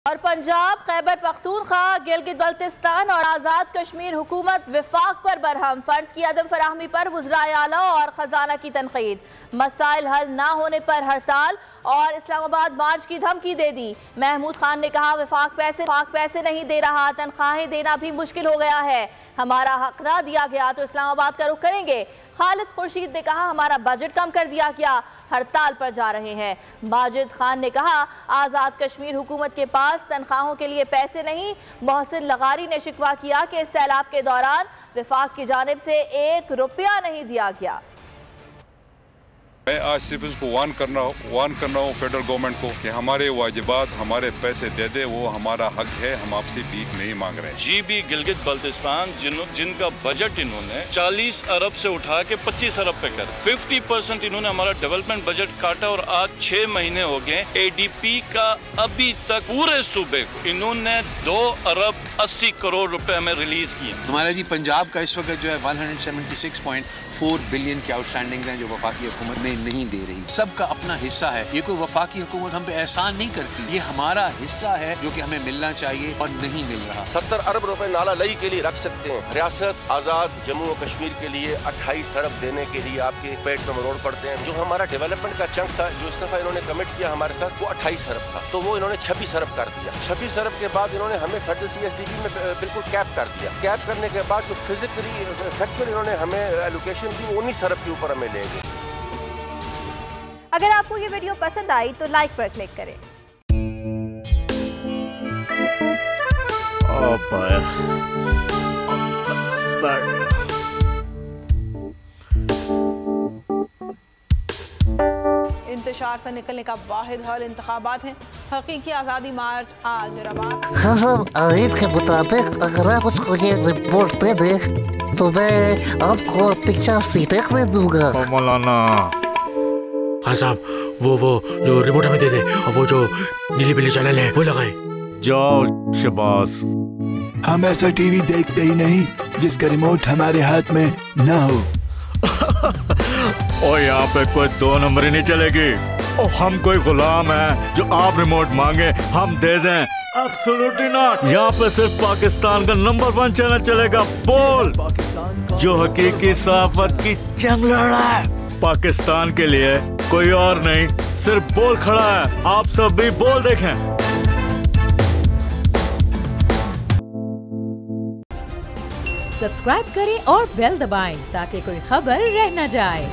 और पंजाब, खैबर पख्तूनख्वा, गिलगित बल्तिस्तान और आज़ाद कश्मीर हुकूमत विफाक पर बरहम, फंड्स की अदम फराहमी पर वज़राए आला और खजाना की तनकीद, मसाइल हल ना होने पर हड़ताल और इस्लामाबाद मार्च की धमकी दे दी। महमूद खान ने कहा विफाक पैसे नहीं दे रहा, तनख्वाहें देना भी मुश्किल हो गया है, हमारा हक ना दिया गया तो इस्लामाबाद का रुख करेंगे। खालिद खुर्शीद ने कहा हमारा बजट कम कर दिया गया, हड़ताल पर जा रहे हैं। माजिद खान ने कहा आज़ाद कश्मीर हुकूमत के पास तनख्वाहों के लिए पैसे नहीं। मोहसिन लगारी ने शिकवा किया कि इस सैलाब के दौरान विफाक की जानिब से 1 रुपया नहीं दिया गया। मैं आज सिर्फ इसको वार्न करना हूँ फेडरल गवर्नमेंट को कि हमारे वाजिबात हमारे पैसे दे दे, वो हमारा हक है, हम आपसे भीख नहीं मांग रहे। GB गिलगित बल्तिस्तान जिनका बजट इन्होंने 40 अरब से उठा के 25 अरब पे कर 50% इन्होंने हमारा डेवलपमेंट बजट काटा और आज 6 महीने हो गए ADP का अभी तक पूरे सूबे को इन्होंने 2 अरब 80 करोड़ रुपए हमें रिलीज किए। हमारा जी पंजाब का इस वक्त जो है 176.4 बिलियन के आउटस्टैंडिंग हैं जो वफाकी हुकूमत में नहीं दे रही। सबका अपना हिस्सा है, ये कोई वफाकी हुकूमत हम पे एहसान नहीं करती, ये हमारा हिस्सा है जो कि हमें मिलना चाहिए और नहीं मिल रहा। 70 अरब रुपए नाला लई के लिए रख सकते हैं। रियासत आजाद जम्मू और कश्मीर के लिए 28 अरब देने के लिए आपके पेट में मरोड़ पड़ते हैं। जो हमारा डेवलपमेंट का चंक था, जो इस दफा इन्होंने कमिट किया हमारे साथ, वो 28 अरब था, तो वो इन्होंने 26 अरब कर दिया। 26 अरब के बाद इन्होंने हमें फेडरल TSDP में बिल्कुल कैप कर दिया। कैप करने के बाद जो फिजिकली फैक्चुअल इन्होंने हमें एलोकेशन की 19 अरब के ऊपर हमें लेंगे। अगर आपको ये वीडियो पसंद आई तो लाइक पर क्लिक करें। इंतशार से निकलने का वाहिद हल इंतखाबात हैं। हकीकी आज़ादी मार्च आज रवाना। खबर के मुताबिक अगर आप उसको ये रिपोर्ट दे दे तो मैं आपको अपनी 4 सीटें दे दूंगा। मौलाना खान साहब, वो जो रिपोर्ट हमें दे दे और वो जो नीली पीली चैनल है वो लगाए। जाओ शबाज, हम ऐसा टीवी देखते ही नहीं जिसका रिमोट हमारे हाथ में ना हो। और यहाँ पे कोई 2 नंबरी नहीं चलेगी। और हम कोई गुलाम है जो आप रिमोट मांगे हम दे दें? Absolutely not. यहाँ पे सिर्फ पाकिस्तान का नंबर 1 चैनल चलेगा, बोल, जो हकीकी सहाफत की जंग लड़ रहा है। पाकिस्तान के लिए कोई और नहीं, सिर्फ बोल खड़ा है। आप सब भी बोल देखें। सब्सक्राइब करें और बेल दबाएं ताकि कोई खबर रह न जाए।